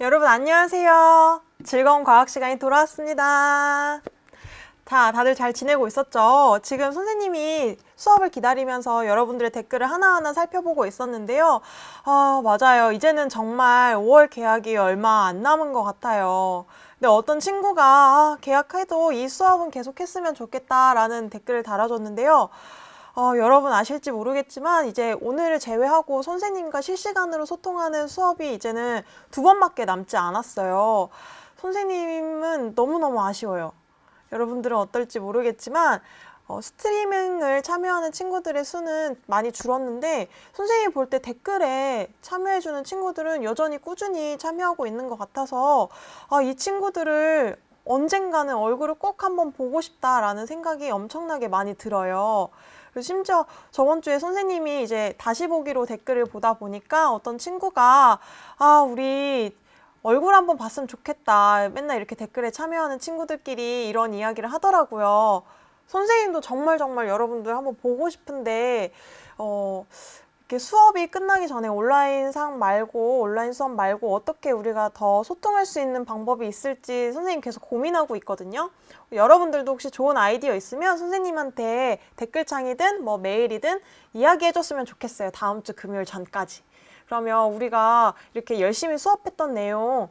여러분 안녕하세요. 즐거운 과학 시간이 돌아왔습니다. 자, 다들 잘 지내고 있었죠? 지금 선생님이 수업을 기다리면서 여러분들의 댓글을 하나하나 살펴보고 있었는데요. 맞아요. 이제는 정말 5월 개학이 얼마 안 남은 것 같아요. 근데 어떤 친구가 개학해도 이 수업은 계속했으면 좋겠다라는 댓글을 달아줬는데요. 여러분 아실지 모르겠지만 이제 오늘을 제외하고 선생님과 실시간으로 소통하는 수업이 이제는 2번밖에 남지 않았어요. 선생님은 너무너무 아쉬워요. 여러분들은 어떨지 모르겠지만 스트리밍을 참여하는 친구들의 수는 많이 줄었는데 선생님이 볼 때 댓글에 참여해주는 친구들은 여전히 꾸준히 참여하고 있는 것 같아서 이 친구들을 언젠가는 얼굴을 꼭 한번 보고 싶다라는 생각이 엄청나게 많이 들어요. 그리고 심지어 저번 주에 선생님이 이제 다시 보기로 댓글을 보다 보니까 어떤 친구가 우리 얼굴 한번 봤으면 좋겠다. 맨날 이렇게 댓글에 참여하는 친구들끼리 이런 이야기를 하더라고요. 선생님도 정말 여러분들 한번 보고 싶은데 이렇게 수업이 끝나기 전에 온라인 수업 말고 어떻게 우리가 더 소통할 수 있는 방법이 있을지 선생님 계속 고민하고 있거든요. 여러분들도 혹시 좋은 아이디어 있으면 선생님한테 댓글창이든 뭐 메일이든 이야기해줬으면 좋겠어요. 다음 주 금요일 전까지. 그러면 우리가 이렇게 열심히 수업했던 내용,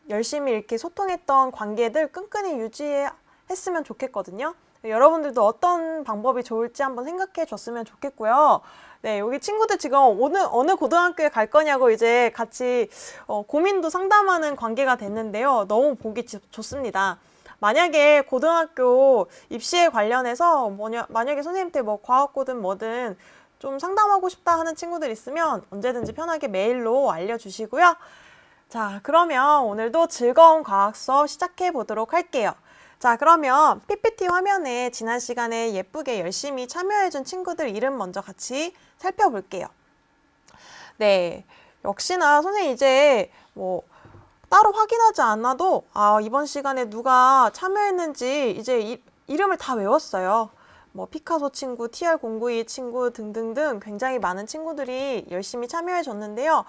열심히 이렇게 소통했던 관계들 끈끈이 유지했으면 좋겠거든요. 여러분들도 어떤 방법이 좋을지 한번 생각해 줬으면 좋겠고요. 네, 여기 친구들 지금 어느 고등학교에 갈 거냐고 이제 같이 고민도 상담하는 관계가 됐는데요. 너무 보기 좋습니다. 만약에 고등학교 입시에 관련해서 만약에 선생님한테 뭐 과학고든 뭐든 좀 상담하고 싶다 하는 친구들 있으면 언제든지 편하게 메일로 알려주시고요. 자, 그러면 오늘도 즐거운 과학 수업 시작해 보도록 할게요. 자, 그러면 PPT 화면에 지난 시간에 예쁘게 열심히 참여해준 친구들 이름 먼저 같이 살펴볼게요. 네, 역시나 선생님 이제 뭐 따로 확인하지 않아도 이번 시간에 누가 참여했는지 이제 이름을 다 외웠어요. 뭐 피카소 친구, TR092 친구 등등등 굉장히 많은 친구들이 열심히 참여해 줬는데요.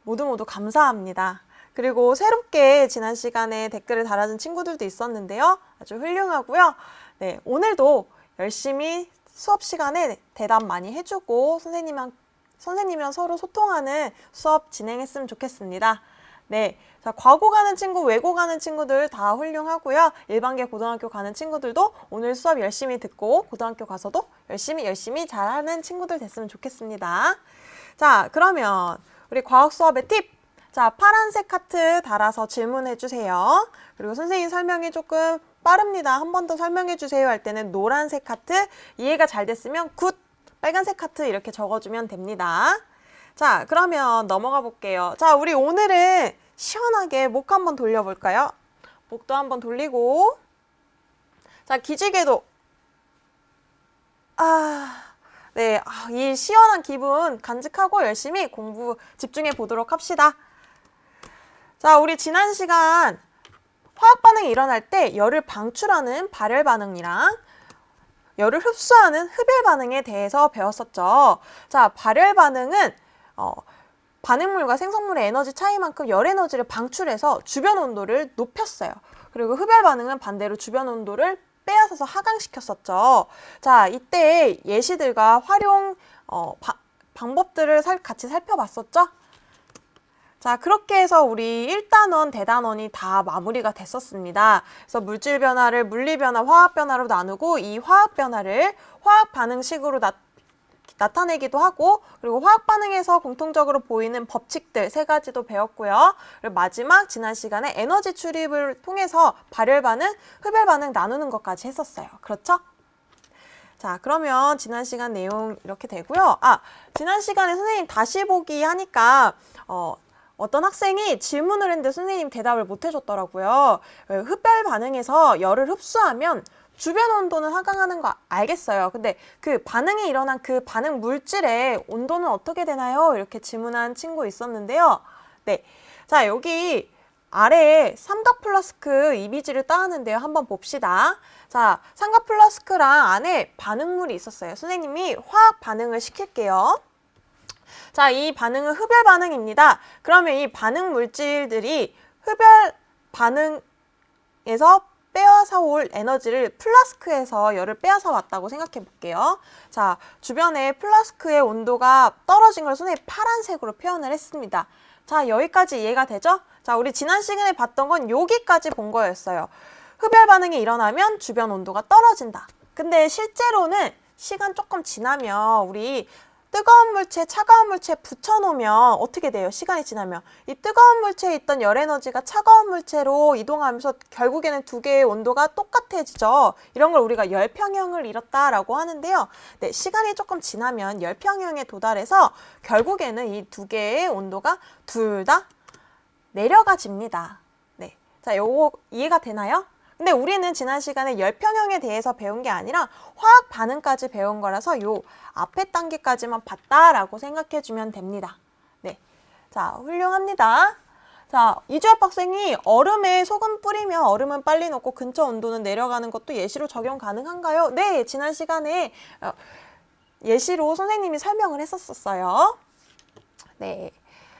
모두 감사합니다. 그리고 새롭게 지난 시간에 댓글을 달아준 친구들도 있었는데요. 아주 훌륭하고요. 네, 오늘도 열심히 수업 시간에 대답 많이 해주고 선생님이랑 서로 소통하는 수업 진행했으면 좋겠습니다. 네, 자, 과고 가는 친구, 외고 가는 친구들 다 훌륭하고요. 일반계 고등학교 가는 친구들도 오늘 수업 열심히 듣고 고등학교 가서도 열심히 잘하는 친구들 됐으면 좋겠습니다. 자, 그러면 우리 과학 수업의 팁! 자, 파란색 하트 달아서 질문해 주세요. 그리고 선생님 설명이 조금 빠릅니다. 한 번 더 설명해 주세요 할 때는 노란색 하트, 이해가 잘 됐으면 굿! 빨간색 하트 이렇게 적어주면 됩니다. 자, 그러면 넘어가 볼게요. 자, 우리 오늘은 시원하게 목 한번 돌려볼까요? 목도 한번 돌리고, 자, 기지개도. 네, 이 시원한 기분 간직하고 열심히 공부 집중해 보도록 합시다. 자, 우리 지난 시간 화학 반응이 일어날 때 열을 방출하는 발열 반응이랑 열을 흡수하는 흡열 반응에 대해서 배웠었죠. 자, 발열 반응은 반응물과 생성물의 에너지 차이만큼 열 에너지를 방출해서 주변 온도를 높였어요. 그리고 흡열 반응은 반대로 주변 온도를 빼앗아서 하강시켰었죠. 자, 이때 예시들과 활용 방법들을 같이 살펴봤었죠. 자, 그렇게 해서 우리 1단원, 대단원이 다 마무리가 됐었습니다. 그래서 물질 변화를 물리 변화, 화학 변화로 나누고 이 화학 변화를 화학 반응식으로 나타내기도 하고, 그리고 화학 반응에서 공통적으로 보이는 법칙들 3가지도 배웠고요. 그리고 마지막 지난 시간에 에너지 출입을 통해서 발열 반응, 흡열 반응 나누는 것까지 했었어요. 그렇죠? 자, 그러면 지난 시간 내용 이렇게 되고요. 지난 시간에 선생님 다시 보기 하니까 어떤 학생이 질문을 했는데 선생님 대답을 못 해줬더라고요. 흡열 반응에서 열을 흡수하면 주변 온도는 하강하는 거 알겠어요. 근데 그 반응이 일어난 그 반응 물질의 온도는 어떻게 되나요? 이렇게 질문한 친구 있었는데요. 네, 자, 여기 아래에 삼각 플라스크 이미지를 따왔는데요. 한번 봅시다. 자, 삼각 플라스크랑 안에 반응물이 있었어요. 선생님이 화학 반응을 시킬게요. 자, 이 반응은 흡열 반응입니다. 그러면 이 반응 물질들이 흡열 반응에서 빼앗아 올 에너지를 플라스크에서 열을 빼앗아 왔다고 생각해 볼게요. 자, 주변에 플라스크의 온도가 떨어진 걸 손에 파란색으로 표현을 했습니다. 자, 여기까지 이해가 되죠? 자, 우리 지난 시간에 봤던 건 여기까지 본 거였어요. 흡열 반응이 일어나면 주변 온도가 떨어진다. 근데 실제로는 시간 조금 지나면 우리 뜨거운 물체, 차가운 물체에 붙여놓으면 어떻게 돼요? 시간이 지나면. 이 뜨거운 물체에 있던 열 에너지가 차가운 물체로 이동하면서 결국에는 두 개의 온도가 똑같아지죠. 이런 걸 우리가 열평형을 이뤘다라고 하는데요. 네, 시간이 조금 지나면 열평형에 도달해서 결국에는 이 두 개의 온도가 둘 다 내려가집니다. 네, 자, 요거 이해가 되나요? 근데 우리는 지난 시간에 열평형에 대해서 배운 게 아니라 화학 반응까지 배운 거라서 요 앞에 단계까지만 봤다라고 생각해 주면 됩니다. 네, 자, 훌륭합니다. 자, 이주엽 학생이 얼음에 소금 뿌리면 얼음은 빨리 녹고 근처 온도는 내려가는 것도 예시로 적용 가능한가요? 네, 지난 시간에 예시로 선생님이 설명을 했었어요. 네,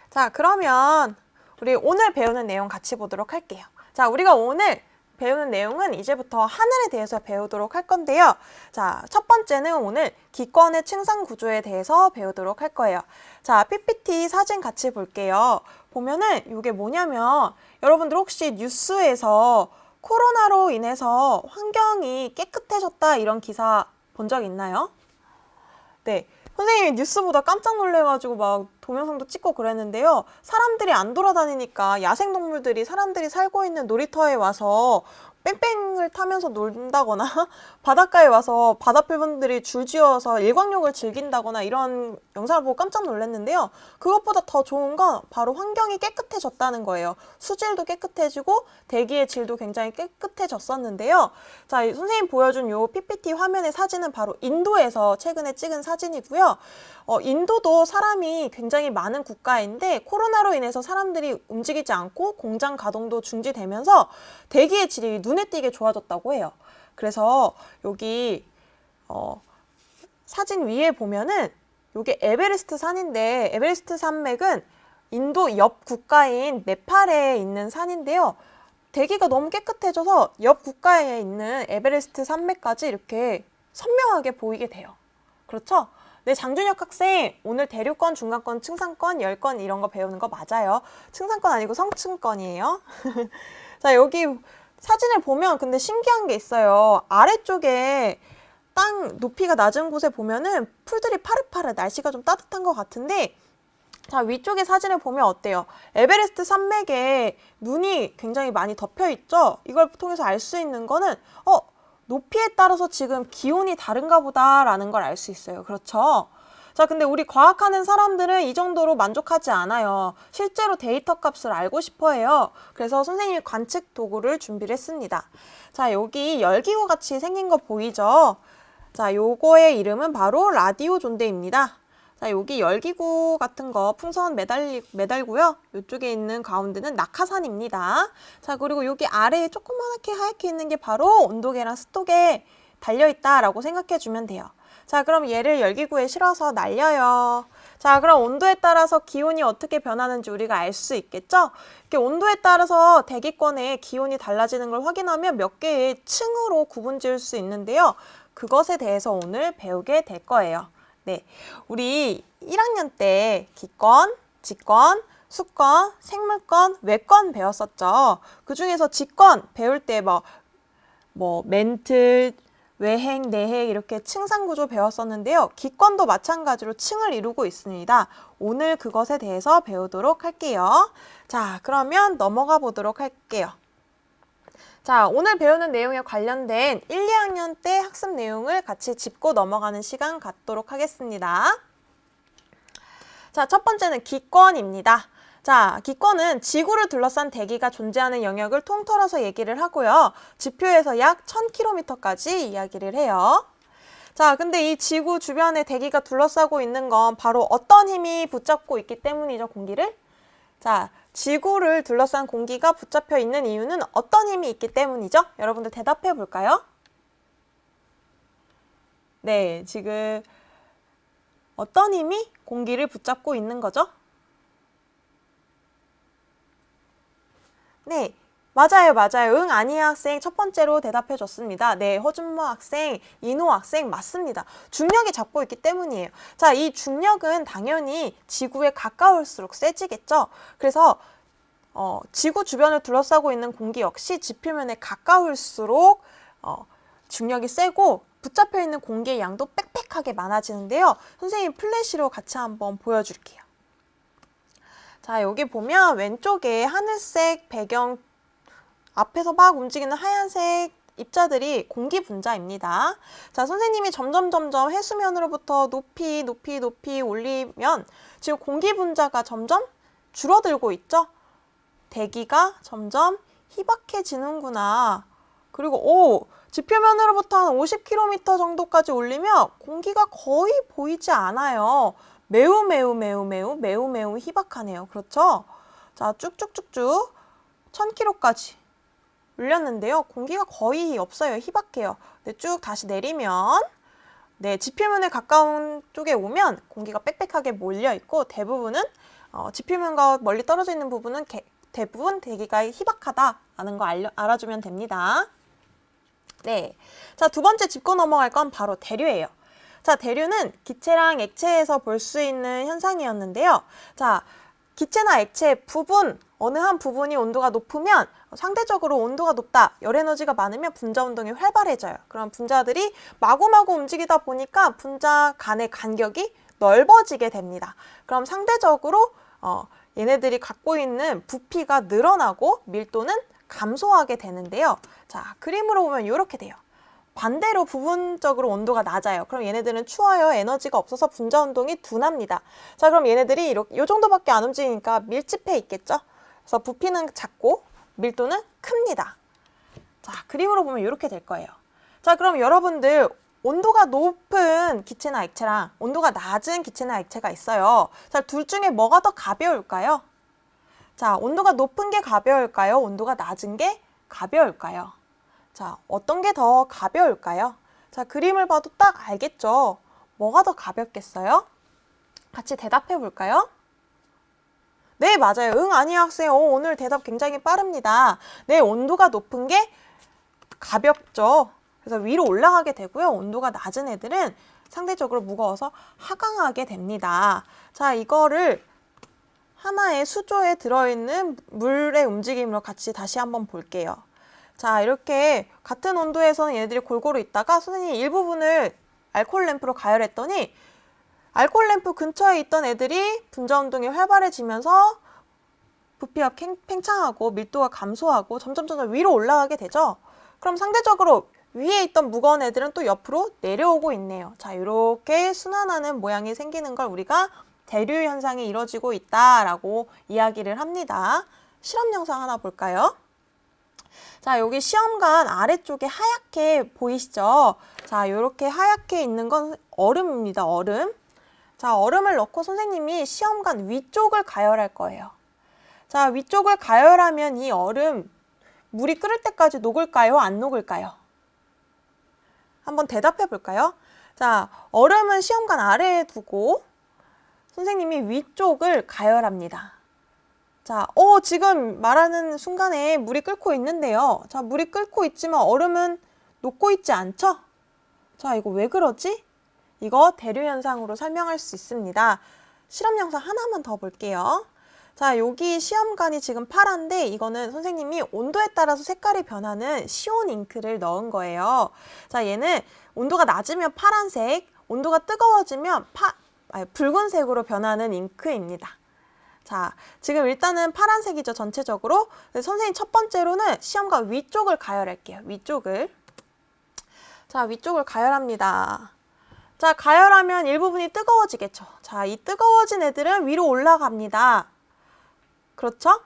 자, 그러면 우리 오늘 배우는 내용 같이 보도록 할게요. 자, 우리가 오늘 배우는 내용은 이제부터 하늘에 대해서 배우도록 할 건데요. 자, 첫 번째는 오늘 기권의 층상 구조에 대해서 배우도록 할 거예요. 자, PPT 사진 같이 볼게요. 보면은 이게 뭐냐면 여러분들 혹시 뉴스에서 코로나로 인해서 환경이 깨끗해졌다 이런 기사 본 적 있나요? 네. 선생님이 뉴스 보다 깜짝 놀래가지고 막 동영상도 찍고 그랬는데요. 사람들이 안 돌아다니니까 야생동물들이 사람들이 살고 있는 놀이터에 와서 뺑뺑을 타면서 놀다거나 바닷가에 와서 바다표범들이 줄지어서 일광욕을 즐긴다거나 이런 영상을 보고 깜짝 놀랐는데요. 그것보다 더 좋은 건 바로 환경이 깨끗해졌다는 거예요. 수질도 깨끗해지고 대기의 질도 굉장히 깨끗해졌었는데요. 자, 선생님 보여준 요 PPT 화면의 사진은 바로 인도에서 최근에 찍은 사진이고요. 인도도 사람이 굉장히 많은 국가인데 코로나로 인해서 사람들이 움직이지 않고 공장 가동도 중지되면서 대기의 질이 눈에 띄게 좋아졌다고 해요. 그래서 여기 사진 위에 보면은 이게 에베레스트 산인데 에베레스트 산맥은 인도 옆 국가인 네팔에 있는 산인데요. 대기가 너무 깨끗해져서 옆 국가에 있는 에베레스트 산맥까지 이렇게 선명하게 보이게 돼요. 그렇죠? 네, 장준혁 학생 오늘 대류권, 중간권, 층상권, 열권 이런 거 배우는 거 맞아요. 층상권 아니고 성층권이에요. 자, 여기 사진을 보면 근데 신기한 게 있어요. 아래쪽에 땅 높이가 낮은 곳에 보면은 풀들이 파릇파릇 날씨가 좀 따뜻한 것 같은데 자, 위쪽에 사진을 보면 어때요? 에베레스트 산맥에 눈이 굉장히 많이 덮여 있죠? 이걸 통해서 알 수 있는 거는 높이에 따라서 지금 기온이 다른가 보다라는 걸 알 수 있어요. 그렇죠? 자, 근데 우리 과학하는 사람들은 이 정도로 만족하지 않아요. 실제로 데이터 값을 알고 싶어 해요. 그래서 선생님이 관측 도구를 준비를 했습니다. 자, 여기 열기구 같이 생긴 거 보이죠? 자, 요거의 이름은 바로 라디오 존대입니다. 자, 여기 열기구 같은 거 풍선 매달고요. 이쪽에 있는 가운데는 낙하산입니다. 자, 그리고 여기 아래에 조그맣게 하얗게 있는 게 바로 온도계랑 습도계 달려있다라고 생각해 주면 돼요. 자, 그럼 얘를 열기구에 실어서 날려요. 자, 그럼 온도에 따라서 기온이 어떻게 변하는지 우리가 알 수 있겠죠? 이렇게 온도에 따라서 대기권의 기온이 달라지는 걸 확인하면 몇 개의 층으로 구분 지을 수 있는데요. 그것에 대해서 오늘 배우게 될 거예요. 네, 우리 1학년 때 기권, 직권, 수권, 생물권, 외권 배웠었죠. 그 중에서 직권 배울 때 멘틀, 외행, 내행 이렇게 층상구조 배웠었는데요. 기권도 마찬가지로 층을 이루고 있습니다. 오늘 그것에 대해서 배우도록 할게요. 자, 그러면 넘어가 보도록 할게요. 자, 오늘 배우는 내용에 관련된 1, 2학년 때 학습 내용을 같이 짚고 넘어가는 시간 갖도록 하겠습니다. 자, 첫 번째는 기권입니다. 자, 기권은 지구를 둘러싼 대기가 존재하는 영역을 통틀어서 얘기를 하고요. 지표에서 약 1000km까지 이야기를 해요. 자, 근데 이 지구 주변에 대기가 둘러싸고 있는 건 바로 어떤 힘이 붙잡고 있기 때문이죠, 공기를? 자, 지구를 둘러싼 공기가 붙잡혀 있는 이유는 어떤 힘이 있기 때문이죠? 여러분들 대답해 볼까요? 네, 지금 어떤 힘이 공기를 붙잡고 있는 거죠? 네, 맞아요, 맞아요. 응, 아니야 학생 첫 번째로 대답해 줬습니다. 네, 허준모 학생, 이노 학생 맞습니다. 중력이 잡고 있기 때문이에요. 자, 이 중력은 당연히 지구에 가까울수록 세지겠죠? 그래서 지구 주변을 둘러싸고 있는 공기 역시 지표면에 가까울수록 중력이 세고 붙잡혀 있는 공기의 양도 빽빽하게 많아지는데요. 선생님 플래시로 같이 한번 보여줄게요. 자, 여기 보면 왼쪽에 하늘색 배경 앞에서 막 움직이는 하얀색 입자들이 공기 분자입니다. 자, 선생님이 점점 해수면으로부터 높이 올리면 지금 공기 분자가 점점 줄어들고 있죠? 대기가 점점 희박해지는구나. 그리고 지표면으로부터 한 50km 정도까지 올리면 공기가 거의 보이지 않아요. 매우 희박하네요. 그렇죠? 자, 쭉쭉쭉쭉 1000km까지 올렸는데요. 공기가 거의 없어요. 희박해요. 네, 쭉 다시 내리면 네, 지표면에 가까운 쪽에 오면 공기가 빽빽하게 몰려 있고 대부분은 지표면과 멀리 떨어져 있는 부분은 대부분 대기가 희박하다라는 거 알아주면 됩니다. 네, 자, 두 번째 짚고 넘어갈 건 바로 대류예요. 자, 대류는 기체랑 액체에서 볼 수 있는 현상이었는데요. 자, 기체나 액체 부분, 어느 한 부분이 온도가 높으면 상대적으로 온도가 높다, 열 에너지가 많으면 분자 운동이 활발해져요. 그럼 분자들이 마구마구 움직이다 보니까 분자 간의 간격이 넓어지게 됩니다. 그럼 상대적으로 얘네들이 갖고 있는 부피가 늘어나고 밀도는 감소하게 되는데요. 자, 그림으로 보면 이렇게 돼요. 반대로 부분적으로 온도가 낮아요. 그럼 얘네들은 추워요. 에너지가 없어서 분자 운동이 둔합니다. 자, 그럼 얘네들이 이 정도밖에 안 움직이니까 밀집해 있겠죠? 그래서 부피는 작고 밀도는 큽니다. 자, 그림으로 보면 이렇게 될 거예요. 자, 그럼 여러분들 온도가 높은 기체나 액체랑 온도가 낮은 기체나 액체가 있어요. 자, 둘 중에 뭐가 더 가벼울까요? 자, 온도가 높은 게 가벼울까요? 온도가 낮은 게 가벼울까요? 자, 어떤 게 더 가벼울까요? 자, 그림을 봐도 딱 알겠죠? 뭐가 더 가볍겠어요? 같이 대답해 볼까요? 네, 맞아요. 응, 아니야 학생. 오늘 대답 굉장히 빠릅니다. 네, 온도가 높은 게 가볍죠. 그래서 위로 올라가게 되고요. 온도가 낮은 애들은 상대적으로 무거워서 하강하게 됩니다. 자, 이거를 하나의 수조에 들어있는 물의 움직임으로 같이 다시 한번 볼게요. 자, 이렇게 같은 온도에서는 얘네들이 골고루 있다가 선생님이 일부분을 알코올 램프로 가열했더니 알코올 램프 근처에 있던 애들이 분자 운동이 활발해지면서 부피가 팽창하고 밀도가 감소하고 점점 위로 올라가게 되죠. 그럼 상대적으로 위에 있던 무거운 애들은 또 옆으로 내려오고 있네요. 자, 이렇게 순환하는 모양이 생기는 걸 우리가 대류 현상이 이루어지고 있다라고 이야기를 합니다. 실험 영상 하나 볼까요? 자, 여기 시험관 아래쪽에 하얗게 보이시죠? 자, 이렇게 하얗게 있는 건 얼음입니다. 얼음. 자, 얼음을 넣고 선생님이 시험관 위쪽을 가열할 거예요. 자, 위쪽을 가열하면 이 얼음 물이 끓을 때까지 녹을까요? 안 녹을까요? 한번 대답해 볼까요? 자, 얼음은 시험관 아래에 두고 선생님이 위쪽을 가열합니다. 자, 지금 말하는 순간에 물이 끓고 있는데요. 자, 물이 끓고 있지만 얼음은 녹고 있지 않죠? 자, 이거 왜 그러지? 이거 대류 현상으로 설명할 수 있습니다. 실험 영상 하나만 더 볼게요. 자, 여기 시험관이 지금 파란데 이거는 선생님이 온도에 따라서 색깔이 변하는 시온 잉크를 넣은 거예요. 자, 얘는 온도가 낮으면 파란색, 온도가 뜨거워지면 붉은색으로 변하는 잉크입니다. 자, 지금 일단은 파란색이죠, 전체적으로. 선생님 첫 번째로는 시험관 위쪽을 가열할게요. 위쪽을. 자, 위쪽을 가열합니다. 자, 가열하면 일부분이 뜨거워지겠죠. 자, 이 뜨거워진 애들은 위로 올라갑니다. 그렇죠?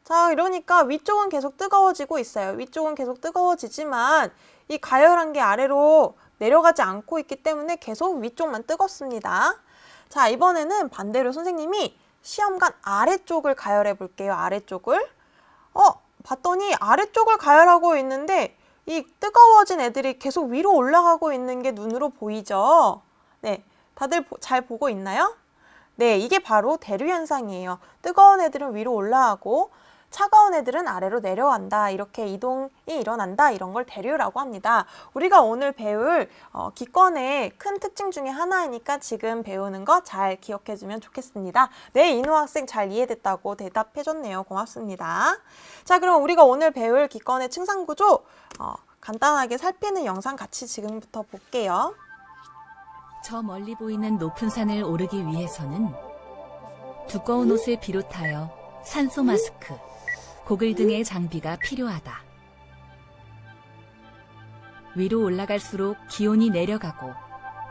자, 이러니까 위쪽은 계속 뜨거워지고 있어요. 위쪽은 계속 뜨거워지지만 이 가열한 게 아래로 내려가지 않고 있기 때문에 계속 위쪽만 뜨겁습니다. 자, 이번에는 반대로 선생님이 시험관 아래쪽을 가열해 볼게요. 아래쪽을. 봤더니 아래쪽을 가열하고 있는데 이 뜨거워진 애들이 계속 위로 올라가고 있는 게 눈으로 보이죠? 네, 다들 잘 보고 있나요? 네, 이게 바로 대류 현상이에요. 뜨거운 애들은 위로 올라가고, 차가운 애들은 아래로 내려간다. 이렇게 이동이 일어난다. 이런 걸 대류라고 합니다. 우리가 오늘 배울 기권의 큰 특징 중에 하나이니까 지금 배우는 거 잘 기억해주면 좋겠습니다. 네, 인호 학생 잘 이해됐다고 대답해줬네요. 고맙습니다. 자, 그럼 우리가 오늘 배울 기권의 층상구조 간단하게 살피는 영상 같이 지금부터 볼게요. 저 멀리 보이는 높은 산을 오르기 위해서는 두꺼운 옷을 비롯하여 산소 마스크, 고글 등의 장비가 필요하다. 위로 올라갈수록 기온이 내려가고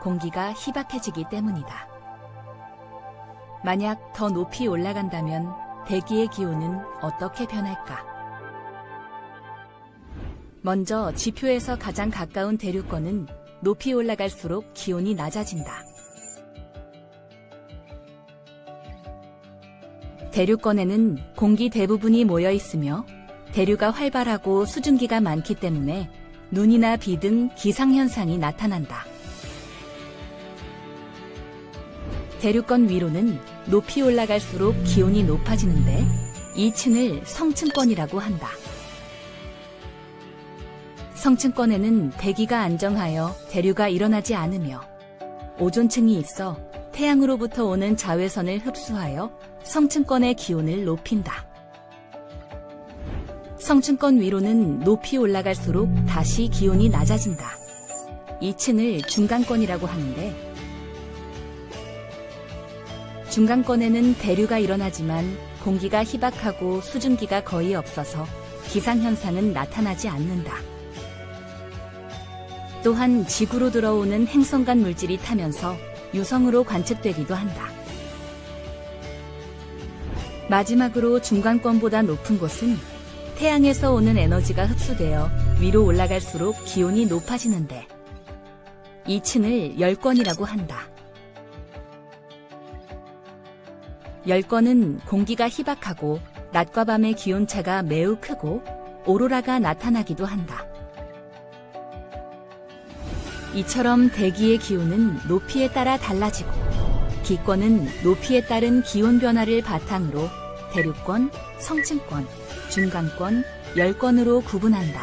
공기가 희박해지기 때문이다. 만약 더 높이 올라간다면 대기의 기온은 어떻게 변할까? 먼저 지표에서 가장 가까운 대류권은 높이 올라갈수록 기온이 낮아진다. 대류권에는 공기 대부분이 모여 있으며 대류가 활발하고 수증기가 많기 때문에 눈이나 비 등 기상현상이 나타난다. 대류권 위로는 높이 올라갈수록 기온이 높아지는데 이 층을 성층권이라고 한다. 성층권에는 대기가 안정하여 대류가 일어나지 않으며 오존층이 있어 태양으로부터 오는 자외선을 흡수하여 성층권의 기온을 높인다. 성층권 위로는 높이 올라갈수록 다시 기온이 낮아진다. 이 층을 중간권이라고 하는데 중간권에는 대류가 일어나지만 공기가 희박하고 수증기가 거의 없어서 기상현상은 나타나지 않는다. 또한 지구로 들어오는 행성간 물질이 타면서 유성으로 관측되기도 한다. 마지막으로 중간권보다 높은 곳은 태양에서 오는 에너지가 흡수되어 위로 올라갈수록 기온이 높아지는데 이 층을 열권이라고 한다. 열권은 공기가 희박하고 낮과 밤의 기온차가 매우 크고 오로라가 나타나기도 한다. 이처럼 대기의 기온은 높이에 따라 달라지고 기권은 높이에 따른 기온 변화를 바탕으로 대류권, 성층권, 중간권, 열권으로 구분한다.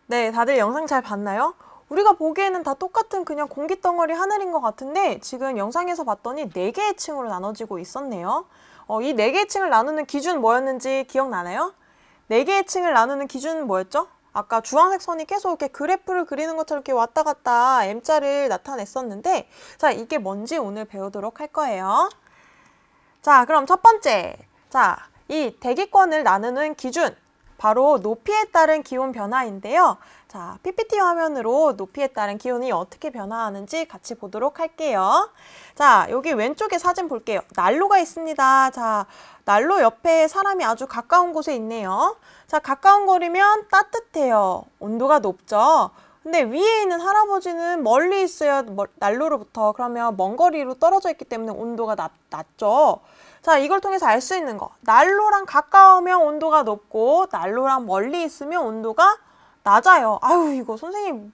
네, 다들 영상 잘 봤나요? 우리가 보기에는 다 똑같은 그냥 공기덩어리 하늘인 것 같은데 지금 영상에서 봤더니 4개의 층으로 나눠지고 있었네요. 이 4개의 층을 나누는 기준 뭐였는지 기억나나요? 4개의 층을 나누는 기준은 뭐였죠? 아까 주황색 선이 계속 이렇게 그래프를 그리는 것처럼 이렇게 왔다 갔다 M자를 나타냈었는데 자, 이게 뭔지 오늘 배우도록 할 거예요. 자, 그럼 첫 번째. 자, 이 대기권을 나누는 기준. 바로 높이에 따른 기온 변화인데요. 자, PPT 화면으로 높이에 따른 기온이 어떻게 변화하는지 같이 보도록 할게요. 자, 여기 왼쪽에 사진 볼게요. 난로가 있습니다. 자, 난로 옆에 사람이 아주 가까운 곳에 있네요. 자, 가까운 거리면 따뜻해요. 온도가 높죠. 근데 위에 있는 할아버지는 멀리 있어요. 난로로부터. 그러면 먼 거리로 떨어져 있기 때문에 온도가 낮죠. 자, 이걸 통해서 알 수 있는 거. 난로랑 가까우면 온도가 높고 난로랑 멀리 있으면 온도가 낮아요. 아유, 이거 선생님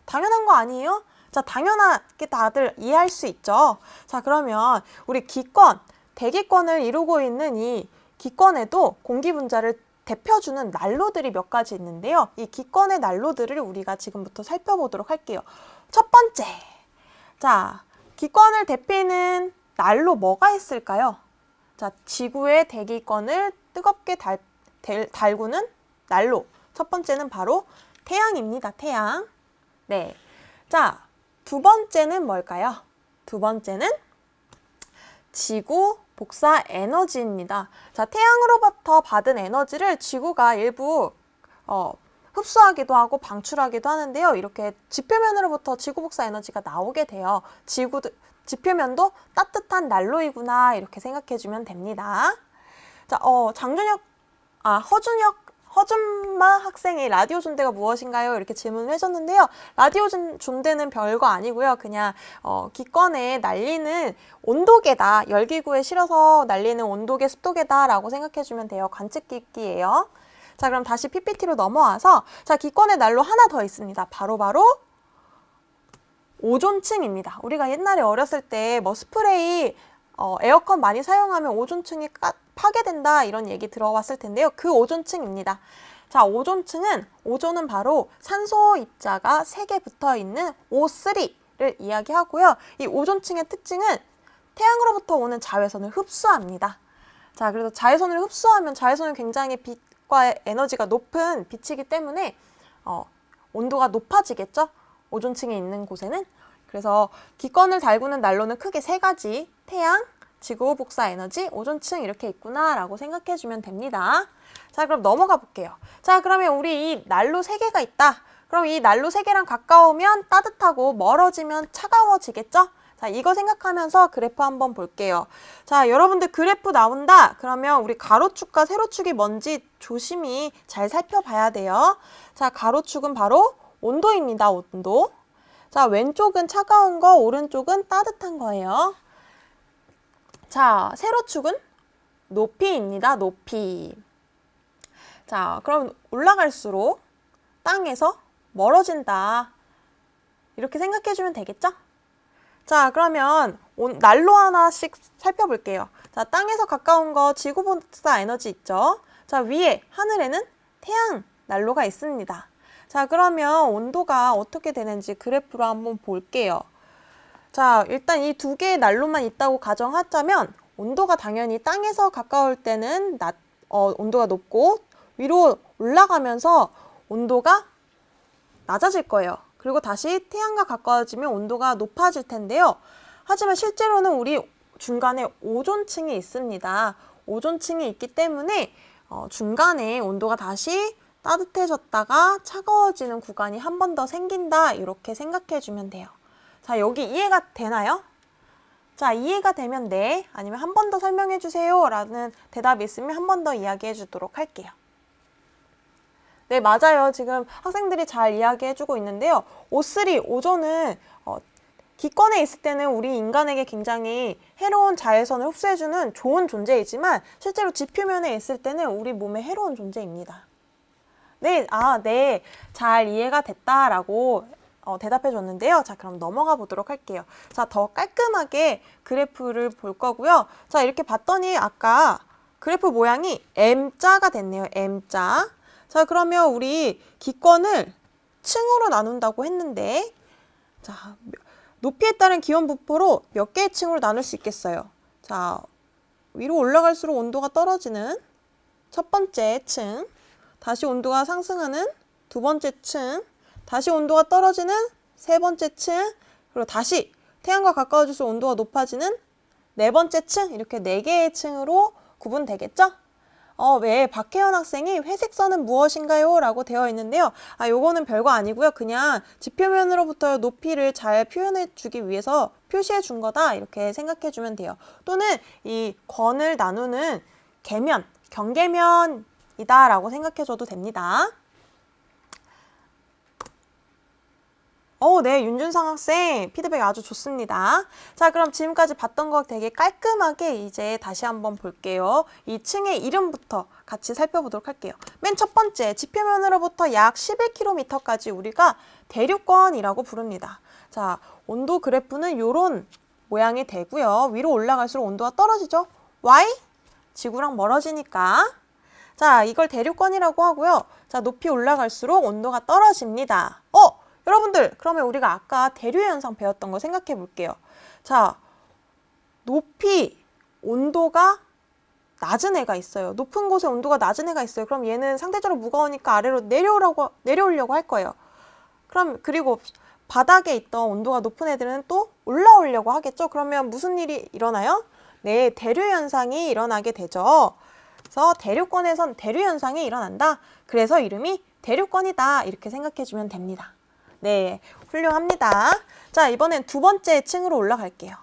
당연한 거 아니에요? 자, 당연하게 다들 이해할 수 있죠. 자, 그러면 우리 기권, 대기권을 이루고 있는 이 기권에도 공기 분자를 대표주는 난로들이 몇 가지 있는데요. 이 기권의 난로들을 우리가 지금부터 살펴보도록 할게요. 첫 번째. 자, 기권을 대피는 난로 뭐가 있을까요? 자, 지구의 대기권을 뜨겁게 달구는 난로. 첫 번째는 바로 태양입니다. 태양. 네. 자, 두 번째는 뭘까요? 두 번째는 지구 복사 에너지입니다. 자, 태양으로부터 받은 에너지를 지구가 일부 흡수하기도 하고 방출하기도 하는데요. 이렇게 지표면으로부터 지구 복사 에너지가 나오게 돼요. 지표면도 따뜻한 난로이구나 이렇게 생각해주면 됩니다. 자, 허준마 학생이 라디오 존대가 무엇인가요? 이렇게 질문을 해줬는데요. 라디오 존대는 별거 아니고요. 그냥 기권에 날리는 온도계다. 열기구에 실어서 날리는 온도계, 습도계다라고 생각해주면 돼요. 관측기기예요. 자, 그럼 다시 PPT로 넘어와서 자, 기권의 난로 하나 더 있습니다. 바로 오존층입니다. 우리가 옛날에 어렸을 때 뭐 스프레이, 에어컨 많이 사용하면 오존층이 파괴된다 이런 얘기 들어봤을 텐데요. 그 오존층입니다. 자, 오존은 바로 산소 입자가 3개 붙어 있는 O3를 이야기하고요. 이 오존층의 특징은 태양으로부터 오는 자외선을 흡수합니다. 자, 그래서 자외선을 흡수하면 자외선은 굉장히 빛과 에너지가 높은 빛이기 때문에 온도가 높아지겠죠? 오존층에 있는 곳에는. 그래서 기권을 달구는 난로는 크게 3가지, 태양, 지구 복사 에너지, 오존층 이렇게 있구나 라고 생각해 주면 됩니다. 자, 그럼 넘어가 볼게요. 자, 그러면 우리 이 난로 3개가 있다. 그럼 이 난로 3개랑 가까우면 따뜻하고 멀어지면 차가워지겠죠? 자, 이거 생각하면서 그래프 한번 볼게요. 자, 여러분들 그래프 나온다. 그러면 우리 가로축과 세로축이 뭔지 조심히 잘 살펴봐야 돼요. 자, 가로축은 바로 온도입니다. 온도. 자, 왼쪽은 차가운 거, 오른쪽은 따뜻한 거예요. 자, 세로축은 높이입니다. 높이. 자, 그럼 올라갈수록 땅에서 멀어진다. 이렇게 생각해 주면 되겠죠? 자, 그러면 난로 하나씩 살펴볼게요. 자, 땅에서 가까운 거 지구 복사 에너지 있죠? 자, 위에 하늘에는 태양 난로가 있습니다. 자, 그러면 온도가 어떻게 되는지 그래프로 한번 볼게요. 자, 일단 이 2개의 난로만 있다고 가정하자면 온도가 당연히 땅에서 가까울 때는 온도가 높고 위로 올라가면서 온도가 낮아질 거예요. 그리고 다시 태양과 가까워지면 온도가 높아질 텐데요. 하지만 실제로는 우리 중간에 오존층이 있습니다. 오존층이 있기 때문에 중간에 온도가 다시 따뜻해졌다가 차가워지는 구간이 한 번 더 생긴다. 이렇게 생각해 주면 돼요. 자, 여기 이해가 되나요? 자, 이해가 되면 네, 아니면 한 번 더 설명해 주세요 라는 대답이 있으면 한 번 더 이야기해 주도록 할게요. 네, 맞아요. 지금 학생들이 잘 이야기해 주고 있는데요. O3, 오존은 기권에 있을 때는 우리 인간에게 굉장히 해로운 자외선을 흡수해주는 좋은 존재이지만 실제로 지표면에 있을 때는 우리 몸에 해로운 존재입니다. 네, 네, 잘 이해가 됐다라고 대답해 줬는데요. 자, 그럼 넘어가 보도록 할게요. 자, 더 깔끔하게 그래프를 볼 거고요. 자, 이렇게 봤더니 아까 그래프 모양이 M자가 됐네요. M자. 자, 그러면 우리 기권을 층으로 나눈다고 했는데, 자, 높이에 따른 기온 분포로 몇 개의 층으로 나눌 수 있겠어요? 자, 위로 올라갈수록 온도가 떨어지는 첫 번째 층, 다시 온도가 상승하는 두 번째 층, 다시 온도가 떨어지는 세 번째 층, 그리고 다시 태양과 가까워질수록 온도가 높아지는 네 번째 층, 이렇게 4개의 층으로 구분되겠죠? 왜 박혜연 학생이 회색 선은 무엇인가요? 라고 되어 있는데요. 요거는 별거 아니고요. 그냥 지표면으로부터 높이를 잘 표현해 주기 위해서 표시해 준 거다. 이렇게 생각해 주면 돼요. 또는 이 권을 나누는 계면, 경계면이다 라고 생각해 줘도 됩니다. 네, 윤준상 학생 피드백 아주 좋습니다. 자, 그럼 지금까지 봤던 거 되게 깔끔하게 이제 다시 한번 볼게요. 이 층의 이름부터 같이 살펴보도록 할게요. 맨 첫 번째, 지표면으로부터 약 11km까지 우리가 대류권이라고 부릅니다. 자, 온도 그래프는 이런 모양이 되고요. 위로 올라갈수록 온도가 떨어지죠. Why? 지구랑 멀어지니까. 자, 이걸 대류권이라고 하고요. 자, 높이 올라갈수록 온도가 떨어집니다. 여러분들, 그러면 우리가 아까 대류 현상 배웠던 거 생각해 볼게요. 자, 높이 온도가 낮은 애가 있어요. 높은 곳에 온도가 낮은 애가 있어요. 그럼 얘는 상대적으로 무거우니까 아래로 내려오려고 할 거예요. 그리고 바닥에 있던 온도가 높은 애들은 또 올라오려고 하겠죠. 그러면 무슨 일이 일어나요? 네, 대류 현상이 일어나게 되죠. 그래서 대류권에선 대류 현상이 일어난다. 그래서 이름이 대류권이다. 이렇게 생각해 주면 됩니다. 네, 훌륭합니다. 자, 이번엔 두 번째 층으로 올라갈게요.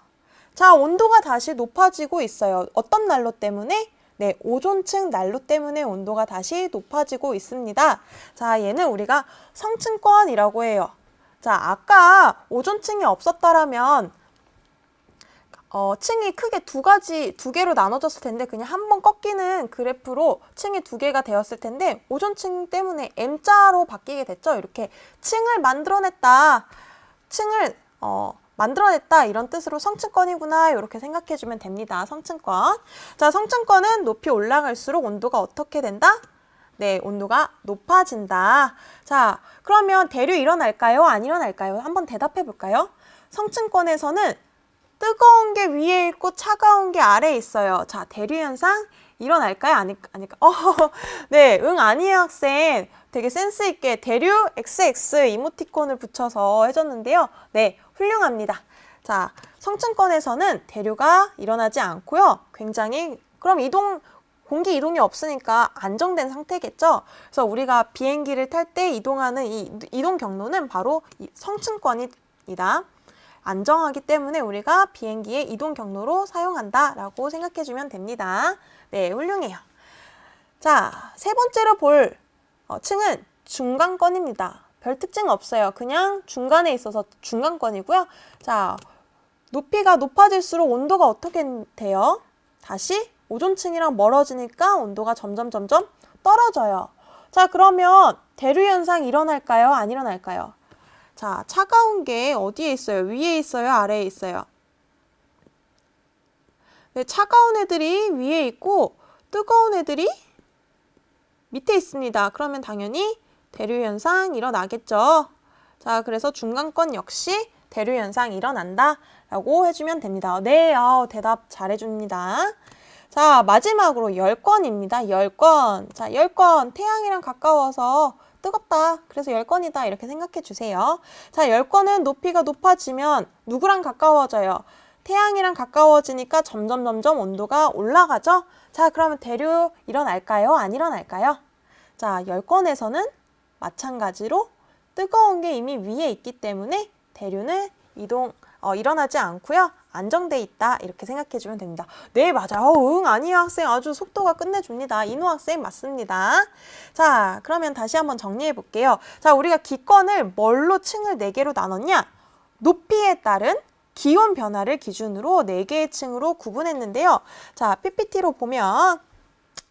자, 온도가 다시 높아지고 있어요. 어떤 난로 때문에? 네, 오존층 난로 때문에 온도가 다시 높아지고 있습니다. 자, 얘는 우리가 성층권이라고 해요. 자, 아까 오존층이 없었다라면 층이 크게 두 개로 나눠졌을 텐데 그냥 한 번 꺾이는 그래프로 층이 2개가 되었을 텐데 오존층 때문에 M자로 바뀌게 됐죠. 이렇게 층을 만들어냈다. 층을 만들어냈다 이런 뜻으로 성층권이구나 이렇게 생각해주면 됩니다. 성층권. 자, 성층권은 높이 올라갈수록 온도가 어떻게 된다? 네, 온도가 높아진다. 자, 그러면 대류 일어날까요? 안 일어날까요? 한번 대답해 볼까요? 성층권에서는 뜨거운 게 위에 있고 차가운 게 아래에 있어요. 자, 대류 현상 일어날까요? 아닐까? 네, 응, 아니에요, 학생. 되게 센스 있게 대류 XX 이모티콘을 붙여서 해줬는데요. 네, 훌륭합니다. 자, 성층권에서는 대류가 일어나지 않고요. 굉장히, 그럼 공기 이동이 없으니까 안정된 상태겠죠? 그래서 우리가 비행기를 탈 때 이동하는 이 이동 경로는 바로 이 성층권이다. 안정하기 때문에 우리가 비행기의 이동 경로로 사용한다라고 생각해주면 됩니다. 네, 훌륭해요. 자, 세 번째로 볼 층은 중간권입니다. 별 특징 없어요. 그냥 중간에 있어서 중간권이고요. 자, 높이가 높아질수록 온도가 어떻게 돼요? 다시 오존층이랑 멀어지니까 온도가 점점 떨어져요. 자, 그러면 대류 현상 일어날까요? 안 일어날까요? 자, 차가운 게 어디에 있어요? 위에 있어요? 아래에 있어요? 네, 차가운 애들이 위에 있고 뜨거운 애들이 밑에 있습니다. 그러면 당연히 대류 현상 일어나겠죠. 자, 그래서 중간권 역시 대류 현상 일어난다 라고 해주면 됩니다. 네, 대답 잘해줍니다. 자, 마지막으로 열권입니다. 열권. 자, 열권. 태양이랑 가까워서 뜨겁다. 그래서 열권이다. 이렇게 생각해 주세요. 자, 열권은 높이가 높아지면 누구랑 가까워져요? 태양이랑 가까워지니까 점점 온도가 올라가죠? 자, 그러면 대류 일어날까요? 안 일어날까요? 자, 열권에서는 마찬가지로 뜨거운 게 이미 위에 있기 때문에 대류는 일어나지 않고요. 안정돼 있다. 이렇게 생각해 주면 됩니다. 네, 맞아요. 응, 아니요, 학생. 아주 속도가 끝내줍니다. 인호 학생 맞습니다. 자, 그러면 다시 한번 정리해 볼게요. 자, 우리가 기권을 뭘로 층을 4개로 나눴냐? 높이에 따른 기온 변화를 기준으로 4개의 층으로 구분했는데요. 자, PPT로 보면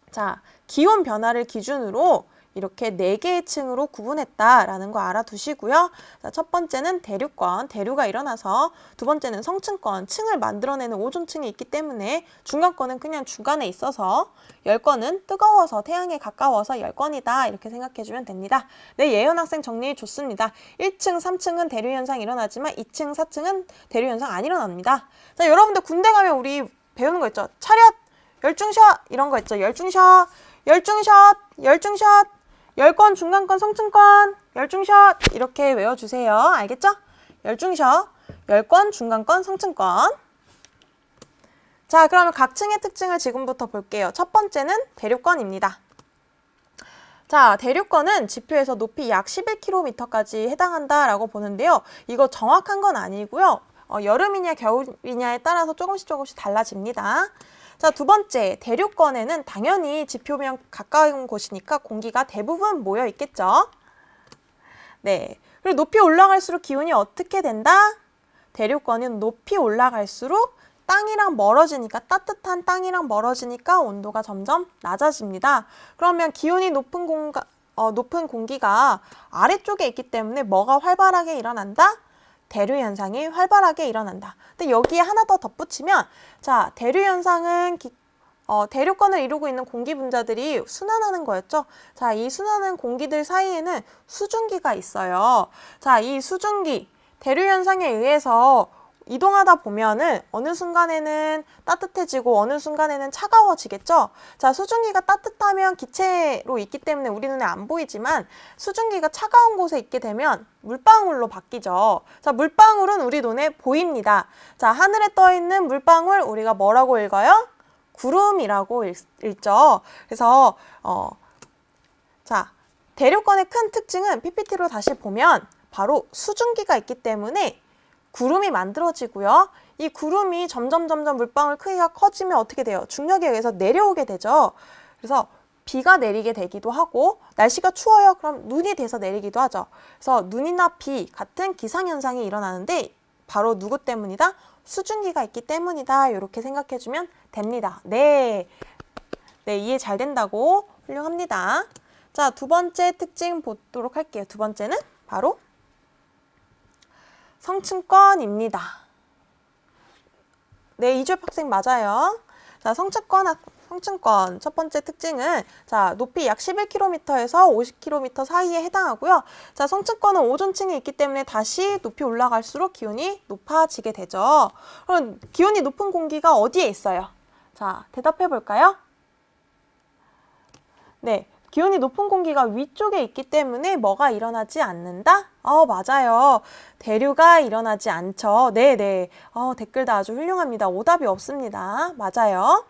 자, 기온 변화를 기준으로 이렇게 4개의 층으로 구분했다라는 거 알아두시고요. 자, 첫 번째는 대류권, 대류가 일어나서 두 번째는 성층권, 층을 만들어내는 오존층이 있기 때문에 중간권은 그냥 중간에 있어서 열권은 뜨거워서 태양에 가까워서 열권이다 이렇게 생각해주면 됩니다. 네, 예연 학생 정리 좋습니다. 1층, 3층은 대류 현상 일어나지만 2층, 4층은 대류 현상 안 일어납니다. 자, 여러분들 군대 가면 우리 배우는 거 있죠? 차렷, 열중샷 이런 거 있죠? 열중샷, 열권, 중간권, 성층권, 열중샷 이렇게 외워주세요. 알겠죠? 열중샷, 열권, 중간권, 성층권. 자, 그러면 각 층의 특징을 지금부터 볼게요. 첫 번째는 대류권입니다. 자, 대류권은 지표에서 높이 약 11km까지 해당한다라고 보는데요. 이거 정확한 건 아니고요. 여름이냐 겨울이냐에 따라서 조금씩 달라집니다. 자, 두 번째, 대류권에는 당연히 지표면 가까운 곳이니까 공기가 대부분 모여 있겠죠. 네. 그리고 높이 올라갈수록 기온이 어떻게 된다? 대류권은 높이 올라갈수록 땅이랑 멀어지니까 따뜻한 땅이랑 멀어지니까 온도가 점점 낮아집니다. 그러면 기온이 높은 공기가 아래쪽에 있기 때문에 뭐가 활발하게 일어난다? 대류 현상이 활발하게 일어난다. 근데 여기에 하나 더 덧붙이면 자, 대류 현상은 대류권을 이루고 있는 공기 분자들이 순환하는 거였죠. 자, 이 순환하는 공기들 사이에는 수증기가 있어요. 자, 이 수증기, 대류 현상에 의해서 이동하다 보면은 어느 순간에는 따뜻해지고 어느 순간에는 차가워지겠죠. 자, 수증기가 따뜻하면 기체로 있기 때문에 우리 눈에 안 보이지만 수증기가 차가운 곳에 있게 되면 물방울로 바뀌죠. 자, 물방울은 우리 눈에 보입니다. 자, 하늘에 떠 있는 물방울 우리가 뭐라고 읽어요? 구름이라고 읽죠. 그래서 자, 대류권의 큰 특징은 PPT로 다시 보면 바로 수증기가 있기 때문에 구름이 만들어지고요. 이 구름이 점점 물방울 크기가 커지면 어떻게 돼요? 중력에 의해서 내려오게 되죠. 그래서 비가 내리게 되기도 하고 날씨가 추워요. 그럼 눈이 돼서 내리기도 하죠. 그래서 눈이나 비 같은 기상현상이 일어나는데 바로 누구 때문이다? 수증기가 있기 때문이다. 이렇게 생각해주면 됩니다. 네, 이해 잘 된다고 훌륭합니다. 자, 두 번째 특징 보도록 할게요. 두 번째는 바로 성층권입니다. 네, 이주엽 학생 맞아요. 자, 성층권 첫 번째 특징은 자, 높이 약 11km에서 50km 사이에 해당하고요. 자, 성층권은 오존층이 있기 때문에 다시 높이 올라갈수록 기온이 높아지게 되죠. 그럼 기온이 높은 공기가 어디에 있어요? 자, 대답해 볼까요? 네, 기온이 높은 공기가 위쪽에 있기 때문에 뭐가 일어나지 않는다? 맞아요. 대류가 일어나지 않죠. 네네. 댓글도 아주 훌륭합니다. 오답이 없습니다. 맞아요.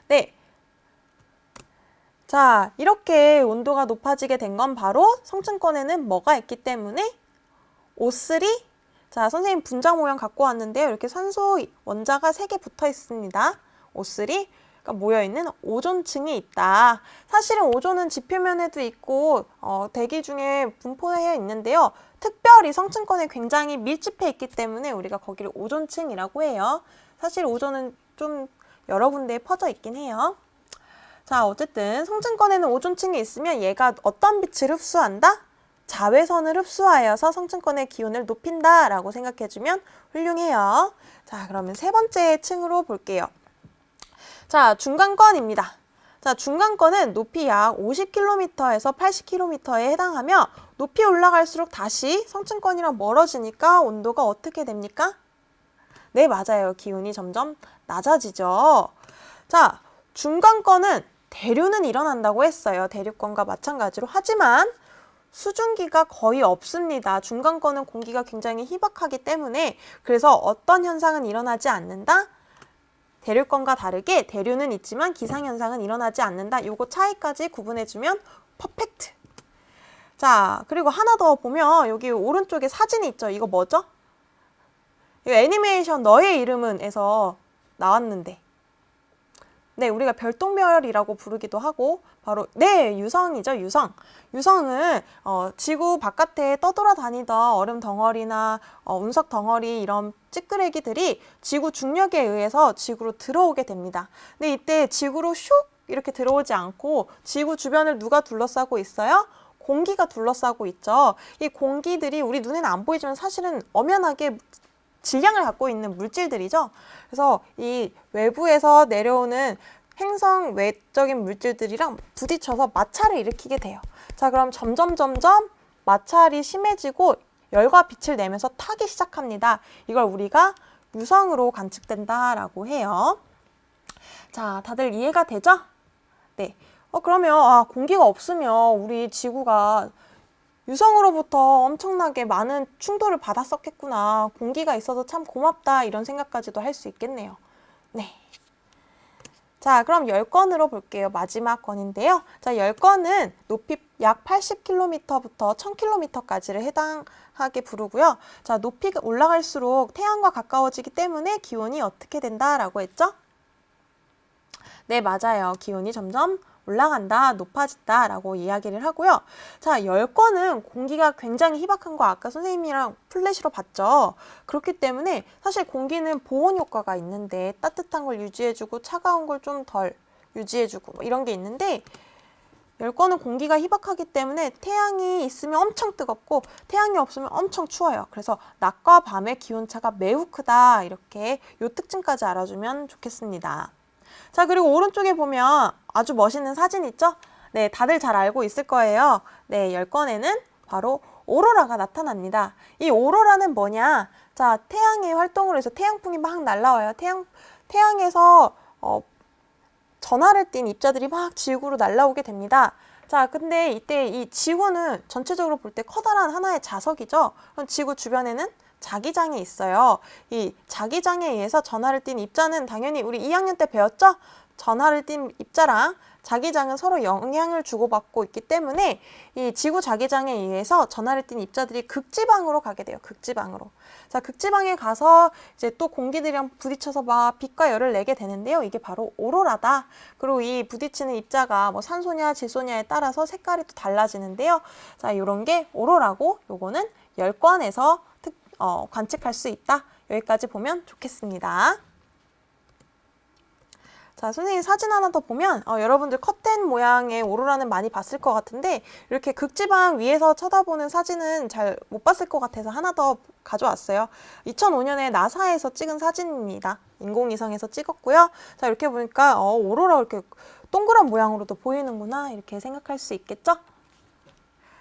네. 자, 이렇게 온도가 높아지게 된 건 바로 성층권에는 뭐가 있기 때문에 O3. 자, 선생님 분자 모형 갖고 왔는데요. 이렇게 산소 원자가 3개 붙어 있습니다. O3. 그러니까 모여있는 오존층이 있다. 사실은 오존은 지표면에도 있고 대기 중에 분포되어 있는데요. 특별히 성층권에 굉장히 밀집해 있기 때문에 우리가 거기를 오존층이라고 해요. 사실 오존은 좀 여러 군데에 퍼져 있긴 해요. 자, 어쨌든 성층권에는 오존층이 있으면 얘가 어떤 빛을 흡수한다? 자외선을 흡수하여서 성층권의 기온을 높인다라고 생각해주면 훌륭해요. 자, 그러면 세 번째 층으로 볼게요. 자, 중간권입니다. 자, 중간권은 높이 약 50km에서 80km에 해당하며 높이 올라갈수록 다시 성층권이랑 멀어지니까 온도가 어떻게 됩니까? 네, 맞아요. 기온이 점점 낮아지죠. 자, 중간권은 대류는 일어난다고 했어요. 대류권과 마찬가지로. 하지만 수증기가 거의 없습니다. 중간권은 공기가 굉장히 희박하기 때문에 그래서 어떤 현상은 일어나지 않는다? 대류권과 다르게 대류는 있지만 기상현상은 일어나지 않는다. 요거 차이까지 구분해주면 퍼펙트. 자, 그리고 하나 더 보면 여기 오른쪽에 사진이 있죠. 이거 뭐죠? 이거 애니메이션 너의 이름은에서 나왔는데 네, 우리가 별똥별이라고 부르기도 하고 바로 네, 유성이죠. 유성은 지구 바깥에 떠돌아다니던 얼음 덩어리나 운석 덩어리 이런 찌끄레기들이 지구 중력에 의해서 지구로 들어오게 됩니다. 근데 이때 지구로 슉 이렇게 들어오지 않고 지구 주변을 누가 둘러싸고 있어요? 공기가 둘러싸고 있죠. 이 공기들이 우리 눈에는 안 보이지만 사실은 엄연하게 질량을 갖고 있는 물질들이죠. 그래서 이 외부에서 내려오는 행성 외적인 물질들이랑 부딪혀서 마찰을 일으키게 돼요. 자, 그럼 점점 마찰이 심해지고 열과 빛을 내면서 타기 시작합니다. 이걸 우리가 유성으로 관측된다라고 해요. 자, 다들 이해가 되죠? 네. 그러면 공기가 없으면 우리 지구가 유성으로부터 엄청나게 많은 충돌을 받았었겠구나. 공기가 있어서 참 고맙다. 이런 생각까지도 할 수 있겠네요. 네. 자, 그럼 열권으로 볼게요. 마지막 권인데요. 자, 열권은 높이 약 80km부터 1000km까지를 해당하게 부르고요. 자, 높이가 올라갈수록 태양과 가까워지기 때문에 기온이 어떻게 된다라고 했죠? 네, 맞아요. 기온이 점점 올라간다, 높아진다 라고 이야기를 하고요. 자, 열권은 공기가 굉장히 희박한 거 아까 선생님이랑 플래시로 봤죠. 그렇기 때문에 사실 공기는 보온 효과가 있는데 따뜻한 걸 유지해주고 차가운 걸 좀 덜 유지해주고 뭐 이런 게 있는데 열권은 공기가 희박하기 때문에 태양이 있으면 엄청 뜨겁고 태양이 없으면 엄청 추워요. 그래서 낮과 밤의 기온차가 매우 크다. 이렇게 요 특징까지 알아주면 좋겠습니다. 자, 그리고 오른쪽에 보면 아주 멋있는 사진 있죠? 네, 다들 잘 알고 있을 거예요. 네, 열권에는 바로 오로라가 나타납니다. 이 오로라는 뭐냐? 자, 태양의 활동으로 해서 태양풍이 막 날라와요. 태양에서 전하를 띤 입자들이 막 지구로 날라오게 됩니다. 자, 근데 이때 이 지구는 전체적으로 볼 때 커다란 하나의 자석이죠. 그럼 지구 주변에는 자기장이 있어요. 이 자기장에 의해서 전하를 띤 입자는 당연히 우리 2학년 때 배웠죠? 전하를 띤 입자랑 자기장은 서로 영향을 주고받고 있기 때문에 이 지구 자기장에 의해서 전하를 띤 입자들이 극지방으로 가게 돼요. 극지방으로. 자, 극지방에 가서 이제 또 공기들이랑 부딪혀서 막 빛과 열을 내게 되는데요. 이게 바로 오로라다. 그리고 이 부딪히는 입자가 뭐 산소냐 질소냐에 따라서 색깔이 또 달라지는데요. 자, 이런 게 오로라고 요거는 열권에서 관측할 수 있다. 여기까지 보면 좋겠습니다. 자, 자, 선생님 사진 하나 더 보면 여러분들 커튼 모양의 오로라는 많이 봤을 것 같은데 이렇게 극지방 위에서 쳐다보는 사진은 잘 못 봤을 것 같아서 하나 더 가져왔어요. 2005년에 나사에서 찍은 사진입니다. 인공위성에서 찍었고요. 자, 이렇게 보니까 오로라 이렇게 동그란 모양으로도 보이는구나 이렇게 생각할 수 있겠죠?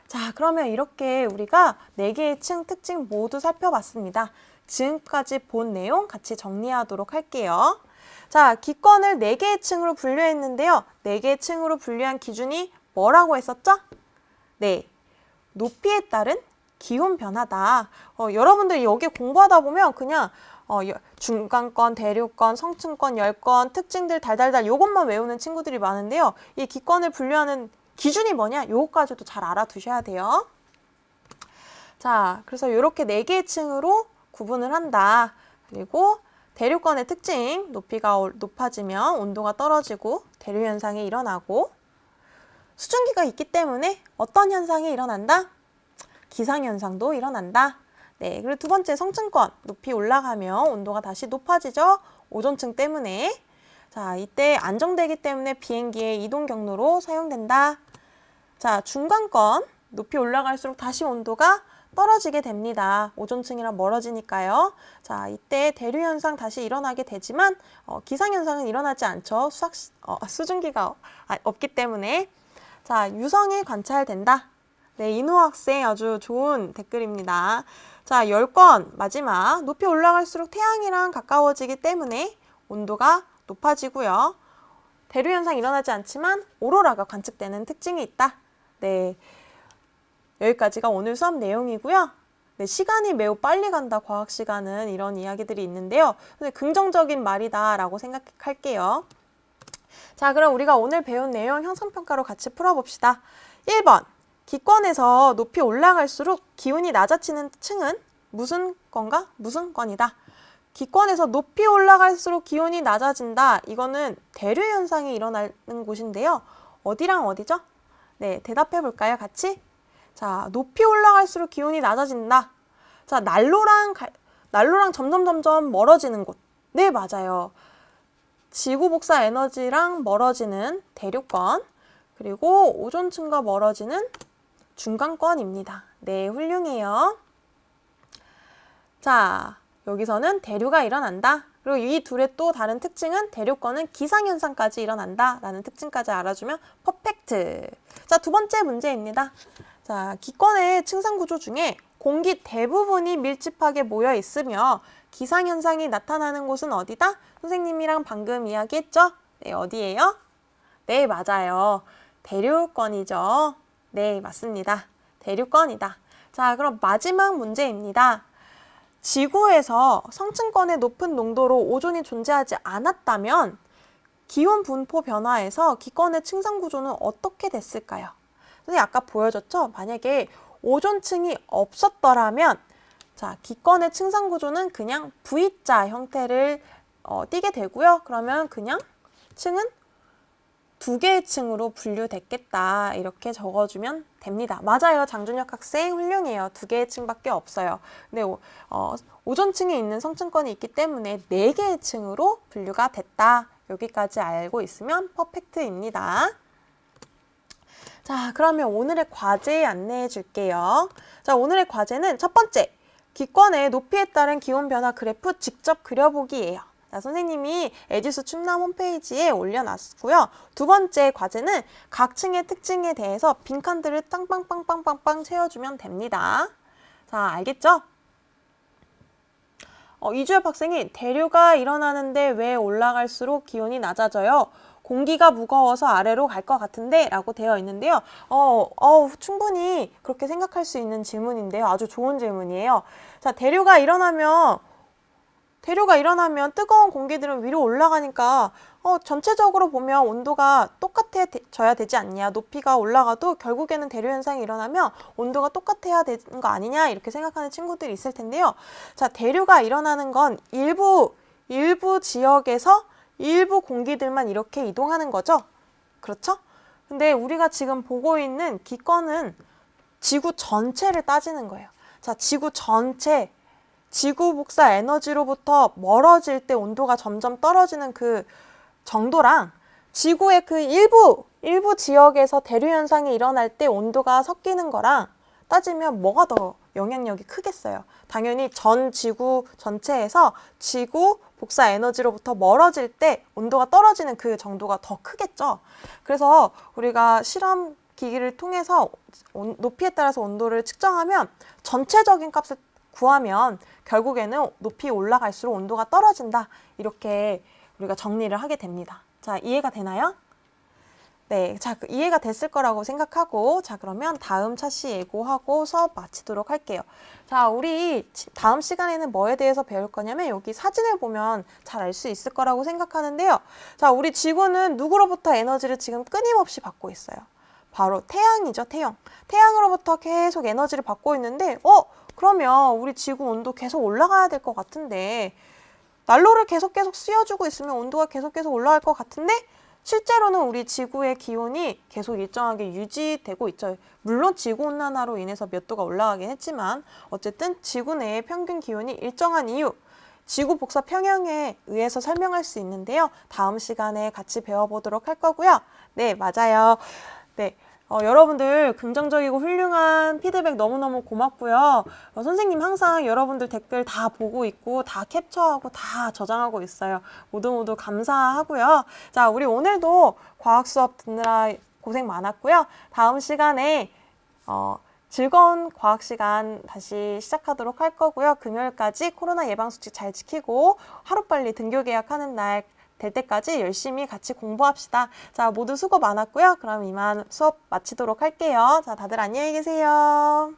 자, 그러면 이렇게 우리가 4개의 층 특징 모두 살펴봤습니다. 지금까지 본 내용 같이 정리하도록 할게요. 자, 기권을 4개의 층으로 분류했는데요. 4개의 층으로 분류한 기준이 뭐라고 했었죠? 네, 높이에 따른 기온 변화다. 여러분들이 여기 공부하다 보면 그냥 중간권, 대류권, 성층권, 열권, 특징들 달달달 요것만 외우는 친구들이 많은데요. 이 기권을 분류하는 기준이 뭐냐? 요것까지도 잘 알아두셔야 돼요. 자, 그래서 이렇게 4개의 층으로 구분을 한다. 그리고 대류권의 특징, 높이가 높아지면 온도가 떨어지고 대류 현상이 일어나고 수증기가 있기 때문에 어떤 현상이 일어난다? 기상 현상도 일어난다. 네, 그리고 두 번째 성층권, 높이 올라가면 온도가 다시 높아지죠. 오존층 때문에. 자, 이때 안정되기 때문에 비행기의 이동 경로로 사용된다. 자, 중간권, 높이 올라갈수록 다시 온도가 떨어지게 됩니다. 오존층이랑 멀어지니까요. 자, 이때 대류 현상 다시 일어나게 되지만 기상 현상은 일어나지 않죠. 수증기가 없기 때문에. 자, 유성이 관찰된다. 네, 이노 학생 아주 좋은 댓글입니다. 자, 열권 마지막. 높이 올라갈수록 태양이랑 가까워지기 때문에 온도가 높아지고요. 대류 현상 일어나지 않지만 오로라가 관측되는 특징이 있다. 네. 여기까지가 오늘 수업 내용이고요. 네, 시간이 매우 빨리 간다, 과학 시간은. 이런 이야기들이 있는데요. 근데 긍정적인 말이다라고 생각할게요. 자, 그럼 우리가 오늘 배운 내용 형성평가로 같이 풀어봅시다. 1번, 기권에서 높이 올라갈수록 기온이 낮아지는 층은 무슨 건가? 무슨 건이다. 기권에서 높이 올라갈수록 기온이 낮아진다. 이거는 대류 현상이 일어나는 곳인데요. 어디랑 어디죠? 네, 대답해 볼까요, 같이? 자, 높이 올라갈수록 기온이 낮아진다. 자, 난로랑 점점 멀어지는 곳. 네, 맞아요. 지구 복사 에너지랑 멀어지는 대류권, 그리고 오존층과 멀어지는 중간권입니다. 네, 훌륭해요. 자, 여기서는 대류가 일어난다. 그리고 이 둘의 또 다른 특징은 대류권은 기상현상까지 일어난다 라는 특징까지 알아주면 퍼펙트. 자, 두 번째 문제입니다. 자, 기권의 층상구조 중에 공기 대부분이 밀집하게 모여 있으며 기상현상이 나타나는 곳은 어디다? 선생님이랑 방금 이야기했죠? 네, 어디예요? 네, 맞아요. 대류권이죠. 네, 맞습니다. 대류권이다. 자, 그럼 마지막 문제입니다. 지구에서 성층권의 높은 농도로 오존이 존재하지 않았다면 기온 분포 변화에서 기권의 층상 구조는 어떻게 됐을까요? 선생님 아까 보여줬죠? 만약에 오존층이 없었더라면 자, 기권의 층상 구조는 그냥 V자 형태를 띠게 되고요. 그러면 그냥 층은 2개의 층으로 분류됐겠다. 이렇게 적어주면 됩니다. 맞아요. 장준혁 학생 훌륭해요. 2개의 층밖에 없어요. 근데 오존층에 있는 성층권이 있기 때문에 4개의 층으로 분류가 됐다. 여기까지 알고 있으면 퍼펙트입니다. 자, 그러면 오늘의 과제 안내해 줄게요. 자, 오늘의 과제는 첫 번째, 기권의 높이에 따른 기온 변화 그래프 직접 그려보기예요. 자, 선생님이 에듀스 충남 홈페이지에 올려놨고요. 두 번째 과제는 각 층의 특징에 대해서 빈칸들을 빵빵빵빵빵빵 채워주면 됩니다. 자, 알겠죠? 이주엽 학생이 대류가 일어나는데 왜 올라갈수록 기온이 낮아져요? 공기가 무거워서 아래로 갈 것 같은데 라고 되어 있는데요. 충분히 그렇게 생각할 수 있는 질문인데요. 아주 좋은 질문이에요. 자, 대류가 일어나면 뜨거운 공기들은 위로 올라가니까 전체적으로 보면 온도가 똑같아져야 되지 않냐. 높이가 올라가도 결국에는 대류 현상이 일어나면 온도가 똑같아야 되는 거 아니냐 이렇게 생각하는 친구들이 있을 텐데요. 자, 대류가 일어나는 건 일부 지역에서 일부 공기들만 이렇게 이동하는 거죠. 그렇죠? 근데 우리가 지금 보고 있는 기권은 지구 전체를 따지는 거예요. 자, 지구 전체 지구 복사 에너지로부터 멀어질 때 온도가 점점 떨어지는 그 정도랑 지구의 그 일부 지역에서 대류 현상이 일어날 때 온도가 섞이는 거랑 따지면 뭐가 더 영향력이 크겠어요? 당연히 전 지구 전체에서 지구 복사 에너지로부터 멀어질 때 온도가 떨어지는 그 정도가 더 크겠죠. 그래서 우리가 실험 기기를 통해서 높이에 따라서 온도를 측정하면 전체적인 값을 구하면 결국에는 높이 올라갈수록 온도가 떨어진다. 이렇게 우리가 정리를 하게 됩니다. 자, 이해가 되나요? 네, 자, 이해가 됐을 거라고 생각하고, 자, 그러면 다음 차시 예고하고 수업 마치도록 할게요. 자, 우리 다음 시간에는 뭐에 대해서 배울 거냐면 여기 사진을 보면 잘 알 수 있을 거라고 생각하는데요. 자, 우리 지구는 누구로부터 에너지를 지금 끊임없이 받고 있어요. 바로 태양이죠, 태양. 태양으로부터 계속 에너지를 받고 있는데, 그러면 우리 지구 온도 계속 올라가야 될 것 같은데, 난로를 계속 씌워주고 있으면 온도가 계속 올라갈 것 같은데, 실제로는 우리 지구의 기온이 계속 일정하게 유지되고 있죠. 물론 지구온난화로 인해서 몇 도가 올라가긴 했지만 어쨌든 지구 내의 평균 기온이 일정한 이유, 지구 복사 평형에 의해서 설명할 수 있는데요. 다음 시간에 같이 배워보도록 할 거고요. 네, 맞아요. 네. 여러분들 긍정적이고 훌륭한 피드백 너무너무 고맙고요. 선생님 항상 여러분들 댓글 다 보고 있고 다 캡처하고 다 저장하고 있어요. 모두 감사하고요. 자, 우리 오늘도 과학 수업 듣느라 고생 많았고요. 다음 시간에 즐거운 과학 시간 다시 시작하도록 할 거고요. 금요일까지 코로나 예방 수칙 잘 지키고 하루빨리 등교 계약하는 날 될 때까지 열심히 같이 공부합시다. 자, 모두 수고 많았고요. 그럼 이만 수업 마치도록 할게요. 자, 다들 안녕히 계세요.